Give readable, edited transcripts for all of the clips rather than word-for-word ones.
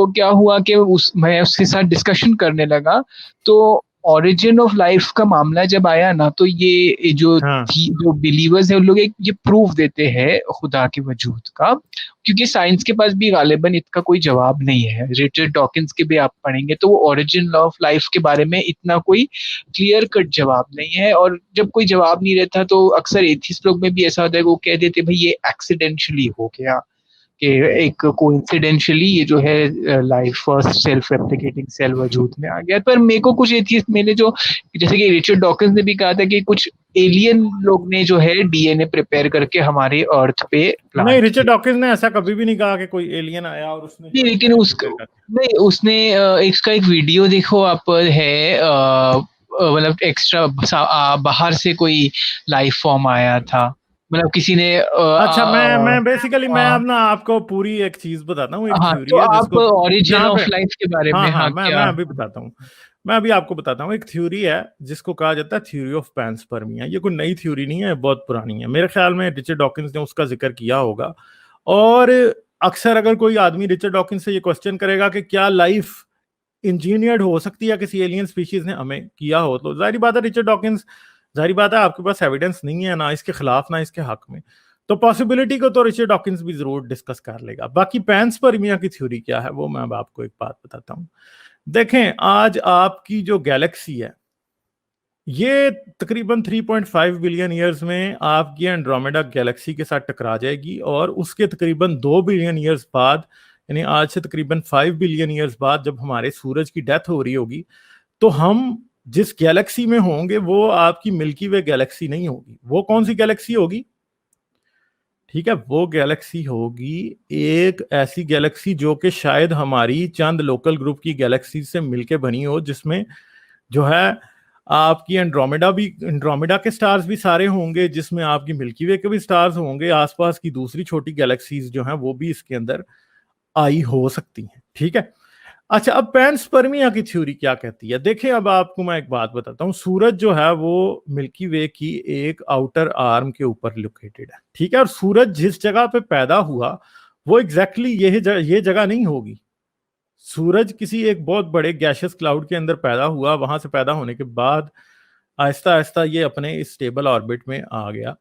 क्या हुआ कि मैं उसके साथ डिस्कशन करने लगा, तो ओरिजिन ऑफ लाइफ का मामला जब आया ना, तो ये हाँ जो बिलीवर्स है उन लोग एक ये प्रूफ देते हैं खुदा के वजूद का, क्योंकि साइंस के पास भी गालिबन इसका कोई जवाब नहीं है। रिचर्ड डॉकिंस के भी आप पढ़ेंगे तो वो ओरिजिन ऑफ लाइफ के बारे में इतना कोई क्लियर कट जवाब नहीं है, और जब कोई जवाब नहीं रहता तो अक्सर एथिस्ट लोग में भी ऐसा होता है कि वो कह देते भाई ये एक्सीडेंटली हो गया, कि एक कोइंसिडेंशियली ये जो है life first self replicating cell वजूद में आ गया। पर मेरे को कुछ एथियस्ट मैंने जो, जैसे कि रिचर्ड डॉकिंस ने भी कहा था कि कुछ एलियन लोग ने जो है डीएनए प्रिपेयर करके हमारे अर्थ पे नहीं, प्लांट रिचर्ड किया। डॉकिंस ने ऐसा कभी भी नहीं कहा कि कोई एलियन आया और उसने जो नहीं है लेकिन DNA उसको, प्रिपेयर कर दिया। नहीं उसने इसका एक वीडियो देखो आप, है मतलब एक्स्ट्रा बाहर से कोई लाइफ फॉर्म आया था, मतलब किसी ने अच्छा, मैं बेसिकली मैं हाँ अब ना आपको पूरी एक चीज बताता हूँ, एक हाँ, थ्योरी तो है आप जिसको ओरिजिन जहाँ पे, ऑफ लाइफ के बारे हाँ में, हाँ, हाँ मैं क्या। मैं अभी बताता हूँ। मैं अभी आपको बताता हूँ, एक थ्योरी है जिसको कहा जाता है थ्योरी ऑफ पैंसपर्मिया। ये कोई नई थ्योरी नहीं है, बहुत पुरानी है। मेरे ख्याल में रिचर्ड डॉकिंस ने उसका जिक्र किया होगा। और अक्सर अगर कोई आदमी रिचर्ड डॉकिंस से ये क्वेश्चन करेगा कि क्या लाइफ इंजीनियर्ड हो सकती है, किसी एलियन स्पीशीज ने हमें किया हो, तो जाहिर बात है रिचर्ड डॉकिंस, जाहिर बात है आपके पास एविडेंस नहीं है ना इसके खिलाफ ना इसके हक में, तो पॉसिबिलिटी को तो रिचर्ड डॉकिंस भी जरूर डिस्कस कर लेगा। बाकी पैंसपर्मिया की थ्योरी क्या है वो मैं अब आपको एक बात बताता हूँ। देखें, आज आपकी जो गैलेक्सी है ये तकरीबन 3.5 बिलियन ईयर्स में आपकी एंड्रोमेडा गैलेक्सी के साथ टकरा जाएगी, और उसके तकरीबन 2 बिलियन ईयर्स बाद, यानी आज से तकरीबन 5 बिलियन ईयर्स बाद जब हमारे सूरज की डेथ हो रही होगी, तो हम जिस गैलेक्सी में होंगे वो आपकी मिल्की वे गैलेक्सी नहीं होगी। वो कौन सी गैलेक्सी होगी? ठीक है, वो गैलेक्सी होगी एक ऐसी गैलेक्सी जो कि शायद हमारी चंद लोकल ग्रुप की गैलेक्सी से मिलके बनी हो, जिसमें जो है आपकी एंड्रोमेडा के स्टार्स भी सारे होंगे, जिसमें आपकी मिल्की वे के भी स्टार्स होंगे, आसपास की दूसरी छोटी गैलेक्सीज जो हैं वो भी इसके अंदर आई हो सकती हैं। ठीक है, अच्छा, अब पैंसपर्मिया की थ्योरी क्या कहती है? देखिए, अब आपको मैं एक बात बताता हूँ। सूरज जो है वो मिल्की वे की एक आउटर आर्म के ऊपर लोकेटेड है। ठीक है, और सूरज जिस जगह पे पैदा हुआ वो एग्जैक्टली ये जगह नहीं होगी। सूरज किसी एक बहुत बड़े गैशियस क्लाउड के अंदर पैदा हुआ, वहां से पैदा होने के बाद आहिस्ता आहिस्ता ये अपने इस स्टेबल ऑर्बिट में आ गया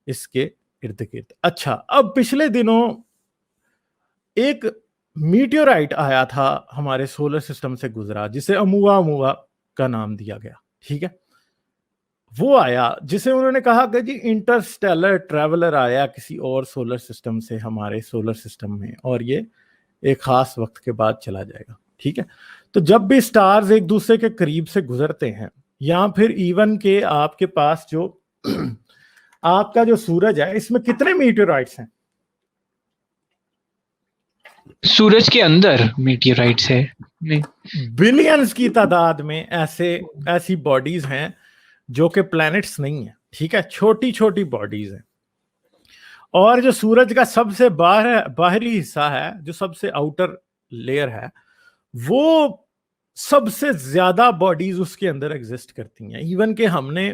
इसके इर्द गिर्द। अच्छा, अब पिछले दिनों एक मीटियोराइट आया था हमारे सोलर सिस्टम से गुजरा, जिसे अमुआ का नाम दिया गया। ठीक है, वो आया जिसे उन्होंने कहा कि जी इंटरस्टेलर ट्रैवलर आया किसी और सोलर सिस्टम से हमारे सोलर सिस्टम में, और ये एक खास वक्त के बाद चला जाएगा। ठीक है, तो जब भी स्टार्स एक दूसरे के करीब से गुजरते हैं, या फिर इवन के आपके पास जो आपका जो सूरज है, इसमें कितने मीटियोराइट्स हैं? सूरज के अंदर मीटियोराइट्स है? नहीं। बिलियंस की तादाद में ऐसी बॉडीज हैं जो कि प्लैनेट्स नहीं है। ठीक है, छोटी छोटी बॉडीज हैं। और जो सूरज का सबसे बाहरी हिस्सा है, जो सबसे आउटर लेयर है, वो सबसे ज्यादा बॉडीज उसके अंदर एग्जिस्ट करती हैं। इवन के हमने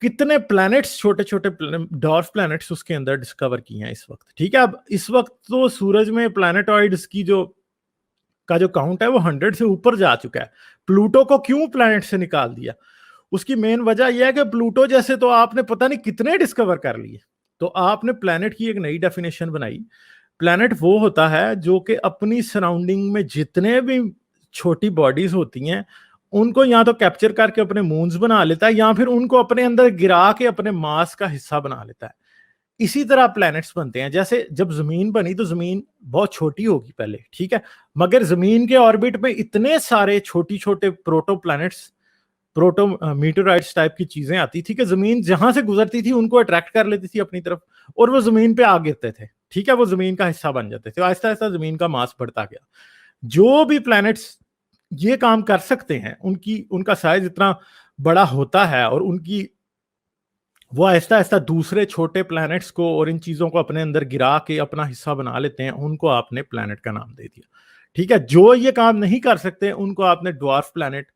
कितने प्लैनेट्स, छोटे छोटे डॉर्फ प्लैनेट्स उसके अंदर डिस्कवर किए हैं इस वक्त। ठीक है, अब इस वक्त तो सूरज में प्लैनेटॉइड्स की जो काउंट है वो 100 से ऊपर जा चुका है। प्लूटो को क्यों प्लैनेट से निकाल दिया? उसकी मेन वजह यह है कि प्लूटो जैसे तो आपने पता नहीं कितने डिस्कवर कर लिए, तो आपने प्लैनेट की एक नई डेफिनेशन बनाई। प्लैनेट वो होता है जो कि अपनी सराउंडिंग में जितने भी छोटी बॉडीज होती हैं उनको या तो कैप्चर करके अपने मून्स बना लेता है, या फिर उनको अपने अंदर गिरा के अपने मास का हिस्सा बना लेता है। इसी तरह प्लैनेट्स बनते हैं। जैसे जब जमीन बनी तो जमीन बहुत छोटी होगी पहले, ठीक है, मगर जमीन के ऑर्बिट में इतने सारे छोटी छोटे proto planets, proto meteorites type की चीजें आती थी कि जमीन जहां से गुजरती थी उनको अट्रैक्ट कर लेती थी अपनी तरफ, और वो जमीन पे आ गिरते थे। ठीक है, वो जमीन का हिस्सा बन जाते थे। आहिस्ता आहिस्ता जमीन का मास बढ़ता गया। जो भी प्लैनेट्स ये काम कर सकते हैं, उनका साइज इतना बड़ा होता है, और वो आहिस्ता आहिस्ता दूसरे छोटे प्लैनेट्स को और इन चीजों को अपने अंदर गिरा के अपना हिस्सा बना लेते हैं। उनको आपने प्लैनेट का नाम दे दिया। ठीक है, जो ये काम नहीं कर सकते उनको आपने ड्वार्फ प्लैनेट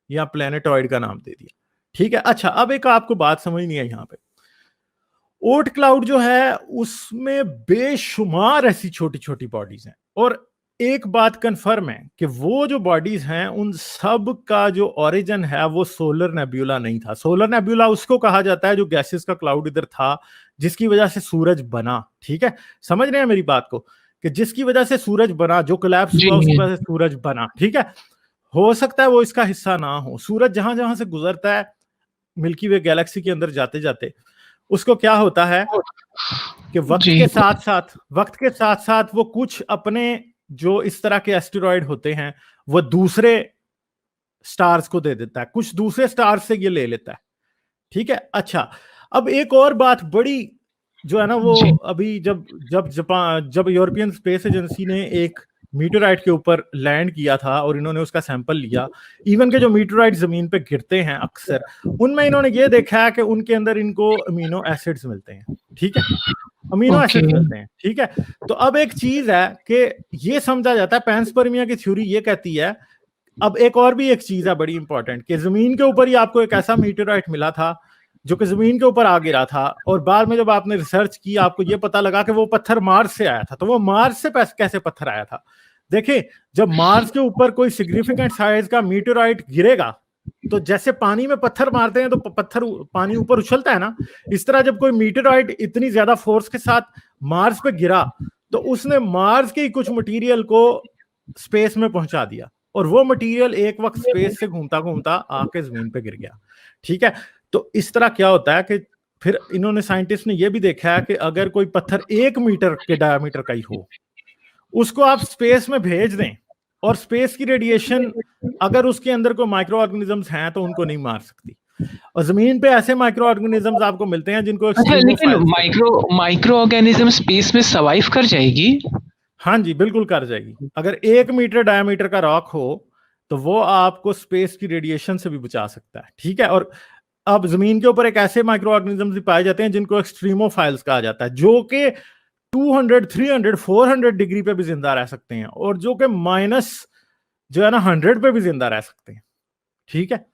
या प्लैनेटॉइड का नाम दे दिया। ठीक है, अच्छा, अब एक आपको बात समझनी है यहां पे। ओट क्लाउड जो है उसमें बेशुमार ऐसी छोटी छोटी बॉडीज हैं, और एक बात कंफर्म है कि वो जो बॉडीज हैं उन सब का जो ओरिजिन है वो सोलर नेब्यूला नहीं था। सोलर नेब्यूला उसको कहा जाता है जो गैसेस का क्लाउड इधर था जिसकी वजह से सूरज बना। ठीक है, समझ रहे हैं मेरी बात को, कि जिसकी वजह से सूरज बना, जो कोलैप्स जी हुआ उसकी वजह से सूरज बना। ठीक है, हो सकता है वो इसका हिस्सा ना हो। सूरज जहां जहां से गुजरता है मिल्की वे गैलेक्सी के अंदर जाते जाते, उसको क्या होता है कि जी वक्त के साथ साथ वो कुछ अपने जो इस तरह के एस्टेरॉयड होते हैं वो दूसरे स्टार्स को दे देता है, कुछ दूसरे स्टार्स से ये ले लेता है। ठीक है, अच्छा अब एक और बात बड़ी जो है ना, वो जी अभी जब यूरोपियन स्पेस एजेंसी ने एक मीटरराइट के ऊपर लैंड किया था और इन्होंने उसका सैंपल लिया, इवन के जो मीटरराइट जमीन पे गिरते हैं अक्सर, उनमें इन्होंने ये देखा है कि उनके अंदर इनको अमीनो एसिड्स मिलते हैं। ठीक है, अमीनो ओके एसिड्स मिलते हैं। ठीक है, तो अब एक चीज है कि ये समझा जाता है, पैंसपर्मिया की थ्योरी ये कहती है, अब एक और भी एक चीज है बड़ी इंपॉर्टेंट, कि जमीन के ऊपर ही आपको एक ऐसा मीटरराइट मिला था जो कि जमीन के ऊपर आ गिरा था, और बाद में जब आपने रिसर्च की आपको ये पता लगा कि वो पत्थर मार्स से आया था। तो वो मार्स से कैसे पत्थर आया था? देखिए, जब मार्स के ऊपर कोई सिग्निफिकेंट साइज का मीटरराइट गिरेगा तो जैसे पानी में पत्थर मारते हैं तो पत्थर पानी ऊपर उछलता है ना, इस तरह जब कोई मीटरराइट इतनी ज्यादा फोर्स के साथ मार्स पे गिरा तो उसने मार्स के कुछ मटेरियल को स्पेस में पहुंचा दिया, और वो मटेरियल एक वक्त स्पेस से घूमता घूमता आके जमीन पे गिर गया। ठीक है, तो इस तरह क्या होता है कि फिर इन्होंने साइंटिस्ट ने यह भी देखा है कि अगर कोई पत्थर 1 मीटर के डायमीटर का ही हो, उसको आप स्पेस में भेज दें और स्पेस की रेडिएशन अगर उसके अंदर कोई माइक्रो ऑर्गेनिजम्स हैं तो उनको नहीं मार सकती। और जमीन पे ऐसे माइक्रो ऑर्गेनिजम्स आपको मिलते हैं जिनको अच्छा, लेकिन एक्सट्रीमोफाइल्स कहते हैं। माइक्रो ऑर्गेनिज्म स्पेस में सर्वाइव कर जाएगी? हाँ जी, बिल्कुल कर जाएगी। अगर 1 मीटर डायमीटर का रॉक हो तो वो आपको स्पेस की रेडिएशन से भी बचा सकता है। ठीक है, और अब जमीन के ऊपर एक ऐसे माइक्रो ऑर्गेनिजम्स भी पाए जाते हैं जिनको एक्सट्रीमोफाइल्स कहा जाता है, जो कि 200, 300, 400 डिग्री पे भी जिंदा रह सकते हैं, और जो कि माइनस जो है ना 100 पे भी जिंदा रह सकते हैं। ठीक है,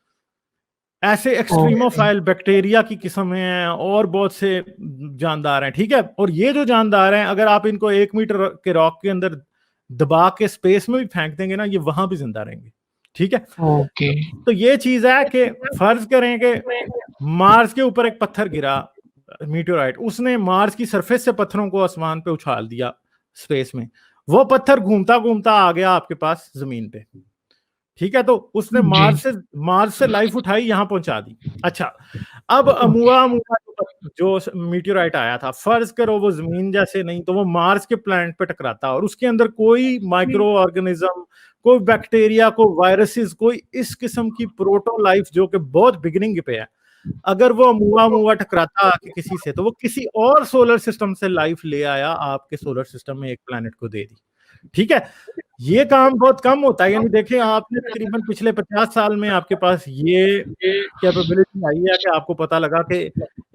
ऐसे ओके एक्सट्रीमोफाइल बैक्टीरिया की किस्म हैं और बहुत से जानदार हैं। ठीक है, और ये जो जानदार हैं अगर आप इनको 1 मीटर के रॉक के अंदर दबा के स्पेस में भी फेंक देंगे ना, ये वहां भी जिंदा रहेंगे। ठीक है, ओके तो ये चीज है कि फर्ज करें कि मार्स के ऊपर एक पत्थर गिरा, मीटोराइट, उसने मार्स की सरफेस से पत्थरों को आसमान पे उछाल दिया स्पेस में, वो पत्थर घूमता घूमता आ गया आपके पास जमीन पे। ठीक है, तो उसने जी मार्स से लाइफ उठाई, यहां पहुंचा दी। अच्छा, अब अमुआ जो मीटियोराइट आया था, फर्ज करो वो जमीन जैसे नहीं तो वो मार्स के प्लैनेट पे टकराता और उसके अंदर कोई माइक्रो ऑर्गेनिज्म, कोई बैक्टीरिया, कोई वायरसेस, कोई इस किस्म की प्रोटो लाइफ जो कि बहुत बिगिनिंग पे है, अगर वो मुआ टकराता आके किसी से तो वो किसी और सोलर सिस्टम से लाइफ ले आया, आपके सोलर सिस्टम में एक प्लैनेट को दे दी। ठीक है, ये काम बहुत कम होता है, यानी देखें आपने तकरीबन पिछले 50 साल में आपके पास ये कैपेबिलिटी आई है कि आपको पता लगा कि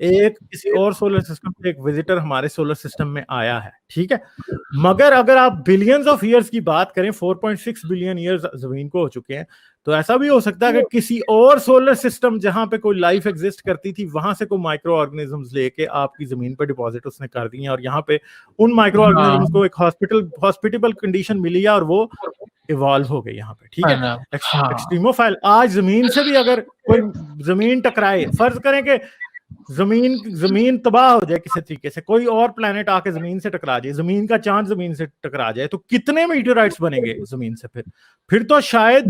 एक किसी और सोलर सिस्टम से एक विजिटर हमारे सोलर सिस्टम में आया है। ठीक है, मगर अगर आप बिलियंस ऑफ ईयर्स की बात करें, 4.6 बिलियन ईयर्स जमीन को हो चुके हैं, तो ऐसा भी हो सकता है कि किसी और सोलर सिस्टम जहां पे कोई लाइफ एग्जिस्ट करती थी वहां से कोई माइक्रो ऑर्गेनिजम्स लेके आपकी जमीन पर डिपॉजिट उसने कर दी है, और यहाँ पे उन माइक्रो हाँ ऑर्गेनिजम्स को एक हॉस्पिटेबल कंडीशन मिली है और वो इवॉल्व हो गए यहाँ पे। ठीक है, हाँ एक्सट्रीमोफाइल आज जमीन से भी अगर कोई जमीन टकराए, फर्ज करें कि जमीन तबाह हो जाए किसी तरीके से, कोई और प्लेनेट आके जमीन से टकरा जाए, जमीन का चांद जमीन से टकरा जाए, तो कितने मीटरराइट्स बनेंगे जमीन से? फिर तो शायद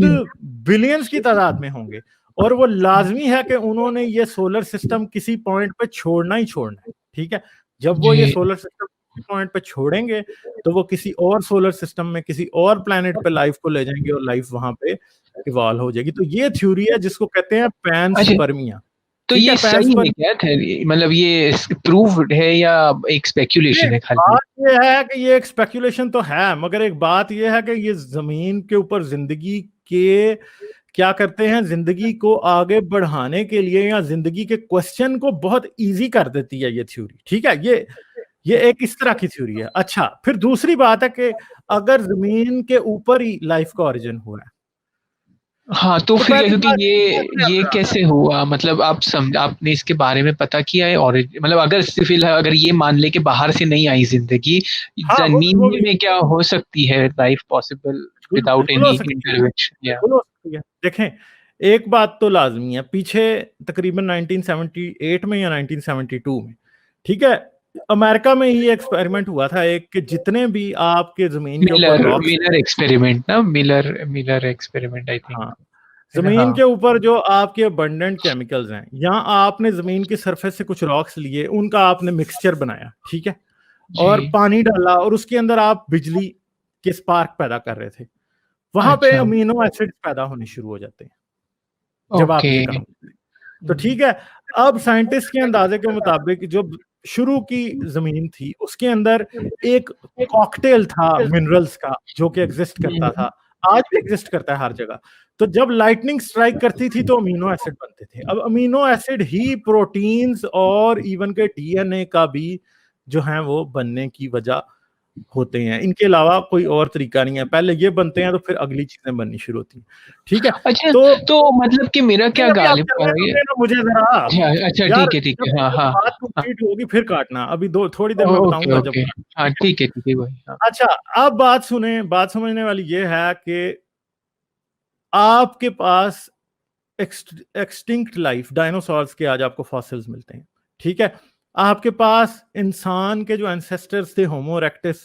बिलियंस की तादाद में होंगे, और वो लाजमी है कि उन्होंने ये सोलर सिस्टम किसी पॉइंट पे छोड़ना ही छोड़ना है। ठीक है, जब वो ये जी सोलर सिस्टम पॉइंट पे छोड़ेंगे तो वो किसी और सोलर सिस्टम में किसी और प्लेनेट पे लाइफ को ले जाएंगे और लाइफ वहां पे इवॉल्व हो जाएगी। तो ये थ्योरी है जिसको कहते हैं अच्छा, पैंसपर्मिया। तो ठीक है, ये सही है क्या? मतलब ये प्रूव्ड है या एक स्पेक्यूलेशन है खाली? बात ये है कि ये एक स्पेकुलेशन तो है, मगर एक बात ये है कि ये जमीन के ऊपर जिंदगी के क्या करते हैं, जिंदगी को आगे बढ़ाने के लिए या जिंदगी के क्वेश्चन को बहुत इजी कर देती है ये थ्योरी। ठीक है, ये एक इस तरह की थ्योरी है। अच्छा, फिर दूसरी बात है कि अगर जमीन के ऊपर ही लाइफ का ओरिजिन हो रहा है, हाँ, तो तो फिर क्या, पहली क्योंकि बात ये कैसे हुआ, मतलब आपने इसके बारे में पता किया है, और मतलब अगर फिलहाल अगर ये मान ले कि बाहर से नहीं आई जिंदगी, हाँ वो जमीन भी में क्या हो सकती है लाइफ पॉसिबल विदाउट बिल्कुल हो एनी सकती है, इंटरवेंशन, या बिल्कुल हो सकती है। देखें, एक बात तो लाजमी है, पीछे तकरीबन 1978 में या 1972 में, ठीक है, अमेरिका में ही एक्सपेरिमेंट हुआ था एक, कि जितने भी आपके जमीन के ऊपर मिलर रॉक्स, मिलर एक्सपेरिमेंट ना, मिलर एक्सपेरिमेंट आई थिंक, हाँ, है ना? जमीन हाँ के ऊपर जो आपके अबंडेंट केमिकल्स हैं, या आपने जमीन की सरफेस से कुछ रॉक्स लिए, उनका आपने मिक्सचर बनाया, ठीक है, और जी, पानी डाला, और उसके अंदर आप बिजली के स्पार्क पैदा कर रहे थे, वहां पे अच्छा, अमीनो एसिड पैदा होने शुरू हो जाते हैं जब आप ओके, ये काम करते हैं। तो ठीक है, अब साइंटिस्ट के अंदाजे के मुताबिक जो शुरू की जमीन थी उसके अंदर एक कॉकटेल था मिनरल्स का, जो कि एग्जिस्ट करता था, आज भी एग्जिस्ट करता है हर जगह। तो जब लाइटनिंग स्ट्राइक करती थी तो अमीनो एसिड बनते थे, अब अमीनो एसिड ही प्रोटीन्स और इवन के डीएनए का भी जो है वो बनने की वजह होते हैं, इनके अलावा कोई और तरीका नहीं है, पहले ये बनते हैं तो फिर अगली चीजें बननी शुरू होती हैं, ठीक है। अच्छा, तो तो मतलब कि मेरा नहीं, क्या अभी आप गालिब चलने तो देना मुझे जरा अच्छा अच्छा, यार, ठीक जब है, हाँ जब हाँ बात हाँ, कंप्लीट होगी फिर काटना, अभी दो थोड़ी देर में ओके बताऊंगा जब ओके, हाँ ठीक है भाई, हाँ। अच्छा, अब बात सुने, बात समझने वाली ये है कि आपके पास एक्सटिंक्ट लाइफ डायनासोर्स के आज आपको फॉसिल्स मिलते हैं, ठीक है, आपके पास इंसान के जो एंसेस्टर्स थे, होमो इरेक्टस,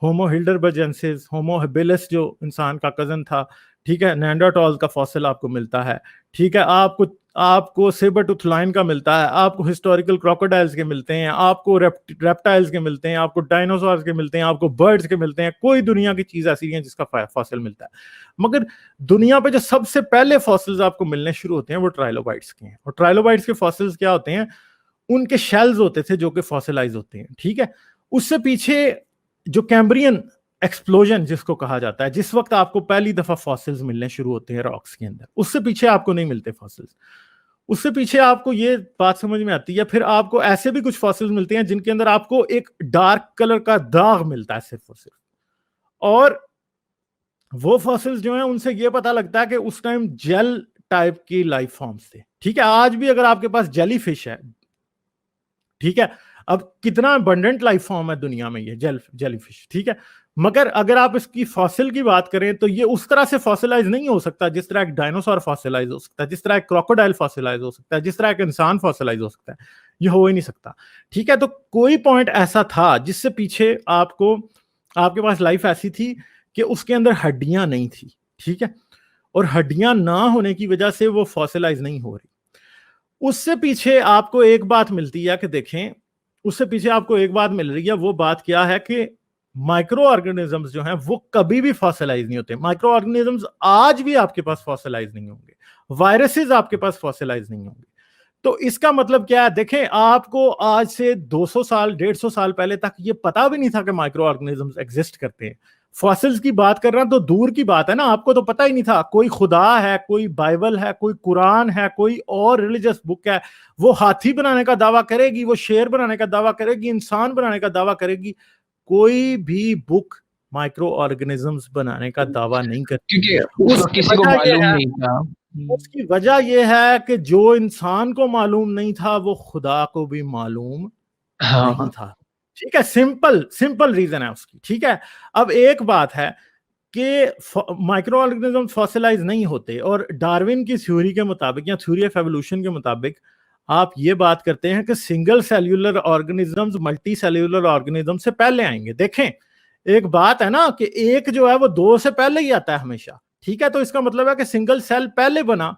होमो हिल्डरबर्जेंसिस, होमो हेबिलिस जो इंसान का कजन था, ठीक है, नेंडरटॉल का फॉसिल आपको मिलता है, ठीक है, आपको आपको सेबरटूथ का मिलता है, आपको हिस्टोरिकल क्रोकोडाइल्स के मिलते हैं, आपको रेप्टाइल्स के मिलते हैं, आपको डायनासोर्स के मिलते हैं, आपको बर्ड्स के मिलते हैं, कोई दुनिया की चीज ऐसी नहीं है जिसका फॉसिल मिलता है। मगर दुनिया पे जो सबसे पहले फॉसिल्स आपको मिलने शुरू होते हैं वो ट्राइलोबाइट्स के हैं, और ट्राइलोबाइट्स के फॉसिल्स क्या होते हैं, उनके शेल्स होते थे जो कि फॉसिलाइज होते हैं, ठीक है। उससे पीछे जो कैम्ब्रियन एक्सप्लोजन जिसको कहा जाता है, जिस वक्त आपको पहली दफा फॉसिल्स मिलने शुरू होते हैं रॉक्स के अंदर, उससे पीछे आपको नहीं मिलते फॉसिल्स, उससे पीछे आपको ये बात समझ में आती है, फिर आपको ऐसे भी कुछ फॉसिल्स मिलते हैं जिनके अंदर आपको एक डार्क कलर का दाग मिलता है सिर्फ और सिर्फ, और वो फॉसिल्स जो हैं उनसे ये पता लगता है कि उस टाइम जेल टाइप की लाइफ फॉर्म्स थे, ठीक है। आज भी अगर आपके पास जेली फिश है, ठीक है, अब कितना अबंडेंट लाइफ फॉर्म है दुनिया में ये जेली फिश, ठीक है, मगर अगर आप इसकी फॉसिल की बात करें तो ये उस तरह से फॉसिलाइज नहीं हो सकता जिस तरह एक डायनासोर फॉसिलाइज हो सकता है, जिस तरह एक क्रोकोडाइल फॉसिलाइज हो सकता है, जिस तरह एक इंसान फॉसिलाइज हो सकता है, ये हो ही नहीं सकता, ठीक है। तो कोई पॉइंट ऐसा था जिससे पीछे आपको, आपके पास लाइफ ऐसी थी कि उसके अंदर हड्डियां नहीं थी, ठीक है, और हड्डियां ना होने की वजह से वो फॉसिलाइज नहीं हो रही। उससे पीछे आपको एक बात मिलती है कि देखें, उससे पीछे आपको एक बात मिल रही है, वो बात क्या है कि माइक्रो ऑर्गेनिजम्स जो हैं वो कभी भी फॉसिलाइज नहीं होते, माइक्रो ऑर्गेनिजम्स आज भी आपके पास फॉसिलाइज नहीं होंगे, वायरसेस आपके पास फॉसिलाइज नहीं होंगे। तो इसका मतलब क्या है, देखें, आपको आज से 200 साल 150 साल पहले तक ये पता भी नहीं था कि माइक्रो ऑर्गेनिजम्स एग्जिस्ट करते हैं। फॉसिल्स की बात कर रहा तो दूर की बात है ना, आपको तो पता ही नहीं था, कोई खुदा है, कोई बाइबल है, कोई कुरान है, कोई और रिलीजियस बुक है, वो हाथी बनाने का दावा करेगी, वो शेर बनाने का दावा करेगी, इंसान बनाने का दावा करेगी, कोई भी बुक माइक्रो ऑर्गेनिजम्स बनाने का दावा नहीं करती। क्योंकि उस वक्त उसकी किसी को वजह यह मालूम है, नहीं था। उसकी वजह यह है कि जो इंसान को मालूम नहीं था वो खुदा को भी मालूम हाँ नहीं हाँ, था, ठीक है, सिंपल सिंपल रीजन है उसकी, ठीक है। अब एक बात है कि माइक्रो ऑर्गेनिज्म फॉसिलाइज नहीं होते, और डार्विन की थ्योरी के मुताबिक या थ्योरी ऑफ एवोल्यूशन के मुताबिक आप ये बात करते हैं कि single cellular organisms multi cellular organism से पहले आएंगे। देखें, एक बात है ना कि एक जो है वो दो से पहले ही आता है हमेशा, ठीक है, तो इसका मतलब है कि सिंगल सेल पहले बना,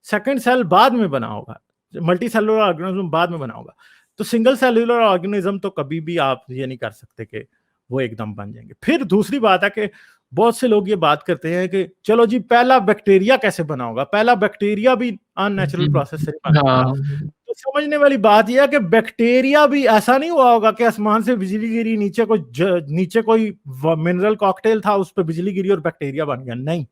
सेकंड सेल बाद में बना होगा, मल्टी सेलुलर ऑर्गेनिज्म बाद में बना होगा। तो सिंगल सेल्यूलर ऑर्गेनिज्म तो कभी भी आप ये नहीं कर सकते कि वो एकदम बन जाएंगे। फिर दूसरी बात है कि बहुत से लोग ये बात करते हैं कि चलो जी पहला बैक्टीरिया कैसे बना होगा, पहला बैक्टीरिया भी अननेचुरल प्रोसेस से नहीं बना होगा। हाँ, तो समझने वाली बात यह है कि बैक्टीरिया भी ऐसा नहीं हुआ होगा कि आसमान से बिजली गिरी, नीचे कोई मिनरल कॉकटेल था, उस पर बिजली गिरी और बैक्टीरिया बन गया, नहीं।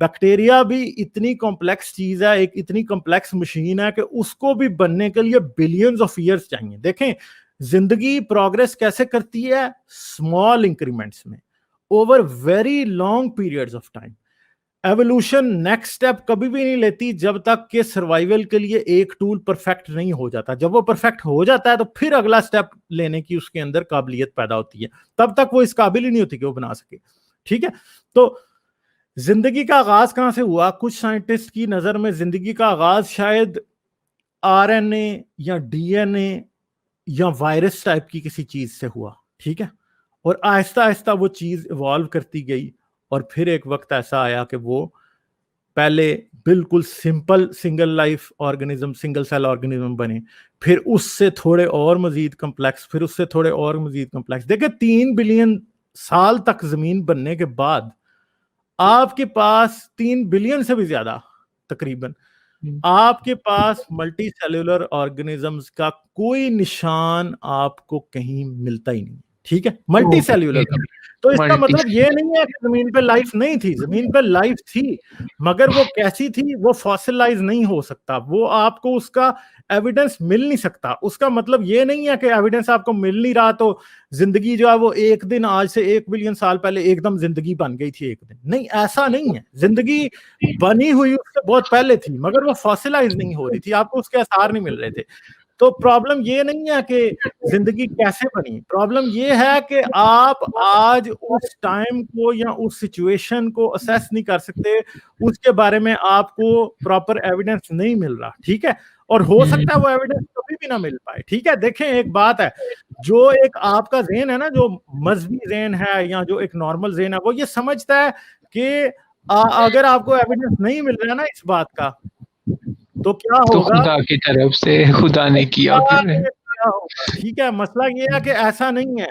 बैक्टीरिया भी इतनी कॉम्प्लेक्स चीज है, एक इतनी कॉम्प्लेक्स मशीन है कि उसको भी बनने के लिए बिलियंस ऑफ ईयर्स चाहिए। देखें, जिंदगी प्रोग्रेस कैसे करती है, स्मॉल इंक्रीमेंट्स में, over very long periods of time. Evolution next step कभी भी नहीं लेती जब तक कि सर्वाइवल के लिए एक टूल परफेक्ट नहीं हो जाता। जब वो परफेक्ट हो जाता है तो फिर अगला स्टेप लेने की उसके अंदर काबिलियत पैदा होती है, तब तक वो इस काबिल ही नहीं होती कि वो बना सके। ठीक है, तो जिंदगी का आगाज कहां से हुआ? कुछ साइंटिस्ट की नजर में जिंदगी का आगाज शायद आरएनए या डीएनए या वायरस टाइप की किसी चीज से हुआ। ठीक है, और आहिस्ता आहिस्ता वो चीज इवॉल्व करती गई और फिर एक वक्त ऐसा आया कि वो पहले बिल्कुल simple single life organism, single cell organism बने, फिर उससे थोड़े और मजीद कम्प्लेक्स, फिर उससे थोड़े और मजीद कम्प्लेक्स। देखिए 3 बिलियन साल तक जमीन बनने के बाद आपके पास 3 बिलियन से भी ज्यादा तकरीबन आपके पास मल्टी सेल्यूलर ऑर्गेनिजम्स का कोई निशान आपको कहीं मिलता ही नहीं। ठीक है, मल्टी सेल्यूलर का। तो इसका मतलब ये नहीं है कि जमीन पे लाइफ नहीं थी, जमीन पे लाइफ थी, मगर वो कैसी थी? वो फॉसिलाइज नहीं हो सकता, वो आपको उसका एविडेंस मिल नहीं सकता। उसका मतलब ये नहीं है कि एविडेंस आपको मिल नहीं रहा तो जिंदगी जो है वो एक दिन, आज से 1 बिलियन साल पहले एकदम जिंदगी बन गई थी एक दिन। नहीं, ऐसा नहीं है। जिंदगी बनी हुई उससे बहुत पहले थी, मगर वो फॉसिलाइज नहीं हो रही थी, आपको उसके आसार नहीं मिल रहे थे। तो प्रॉब्लम ये नहीं है कि जिंदगी कैसे बनी, प्रॉब्लम ये है कि आप आज उस टाइम को या उस सिचुएशन को असेस नहीं कर सकते, उसके बारे में आपको प्रॉपर एविडेंस नहीं मिल रहा। ठीक है, और हो सकता है वो एविडेंस कभी भी ना मिल पाए। ठीक है, देखें एक बात है, जो एक आपका ज़हन है ना, जो मजहबी ज़हन है या जो एक नॉर्मल ज़हन है, वो ये समझता है कि अगर आपको एविडेंस नहीं मिल रहा है ना इस बात का, तो क्या होगा? तो खुदा की तरफ से खुदा ने किया फिर। क्या होगा? ठीक है, मसला ये है कि ऐसा नहीं है,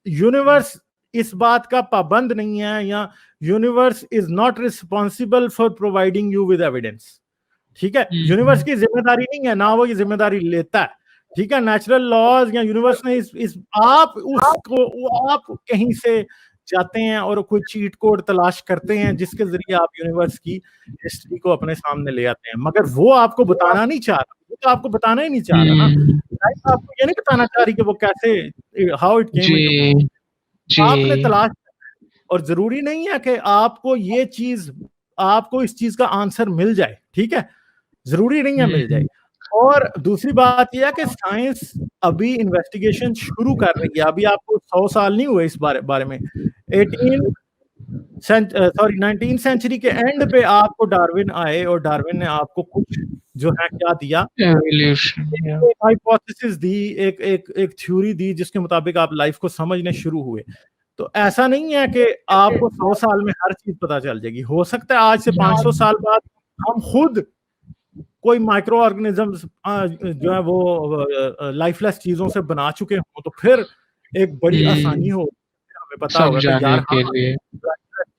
यूनिवर्स इस बात का पाबंद नहीं है, या universe is not responsible for providing you with evidence. ठीक है, यूनिवर्स की जिम्मेदारी नहीं है, ना वो ये जिम्मेदारी लेता है। ठीक है, नेचुरल लॉज या यूनिवर्स ने इस आप कहीं से जाते हैं और कोई चीट कोड तलाश करते हैं जिसके जरिए आप यूनिवर्स की हिस्ट्री को अपने सामने ले आते हैं, मगर वो आपको बताना नहीं चाह रहा, वो तो आपको बताना ही नहीं चाह रहा ना। लाइफ आपको ये नहीं बताना चाह रही कि वो कैसे, हाउ इट केम इनटू, आपने तलाश। और जरूरी नहीं है कि आपको ये चीज, आपको इस चीज का आंसर मिल जाए। ठीक है, जरूरी नहीं है मिल जाए। और दूसरी बात यह है कि साइंस अभी इन्वेस्टिगेशन शुरू कर रही है, अभी आपको 100 साल नहीं हुए इस बारे में। 19th सेंचुरी के एंड पे आपको डार्विन आए और डार्विन ने आपको कुछ जो है क्या दिया, एक हाइपोथेसिस दी, एक थ्योरी दी जिसके मुताबिक आप लाइफ को समझने शुरू हुए। तो ऐसा नहीं है कि आपको 100 साल में हर चीज पता चल जाएगी। हो सकता है आज से 500 साल बाद हम खुद कोई माइक्रो ऑर्गेनिजम्स जो है वो लाइफलेस चीजों से बना चुके हों, तो फिर एक बड़ी आसानी हो, हमें पता होगा कि यार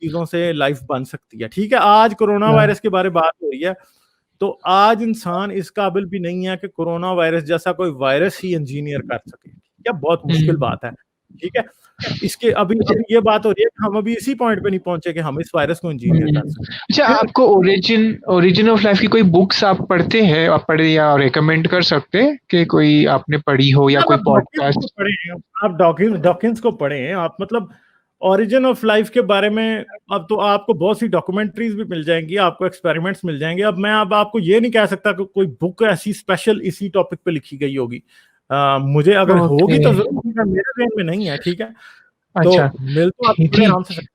चीजों से लाइफ बन सकती है। ठीक है, आज कोरोना वायरस के बारे में बात हो रही है, तो आज इंसान इस काबिल भी नहीं है कि कोरोना वायरस जैसा कोई वायरस ही इंजीनियर कर सके। क्या बहुत मुश्किल बात है। ठीक है, इसके अभी ये बात हो रही है कि हम अभी इसी पॉइंट पे नहीं पहुंचे कि हम इस वायरस को इंजीनियर कर सकें। अच्छा, आपको ओरिजिन ऑफ लाइफ की कोई बुक्स आप पढ़ते हैं, आप पढ़े या रेकमेंड कर सकते हैं कि कोई आपने पढ़ी हो या कोई पॉडकास्ट पढ़े हैं? आप डॉकिंस को पढ़े हैं आप, मतलब ओरिजिन ऑफ लाइफ के बारे में अब तो आपको बहुत सी डॉक्यूमेंट्रीज भी मिल जाएंगी, आपको एक्सपेरिमेंट्स मिल जाएंगे। अब मैं अब आपको ये नहीं कह सकता कि कोई बुक ऐसी स्पेशल इसी टॉपिक पे लिखी गई होगी। मुझे अगर होगी तो जरूर, मेरे ध्यान में नहीं है। ठीक है, अच्छा, तो मिल तो आप बड़े आराम से सकते हैं।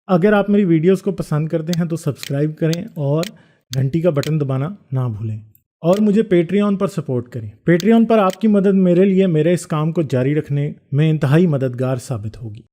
अगर आप मेरी वीडियोस को पसंद करते हैं तो सब्सक्राइब करें और घंटी का बटन दबाना ना भूलें, और मुझे पेट्रियन पर सपोर्ट करें। पेट्रियन पर आपकी मदद मेरे लिए मेरे इस काम को जारी रखने में इंतहाई मददगार साबित होगी।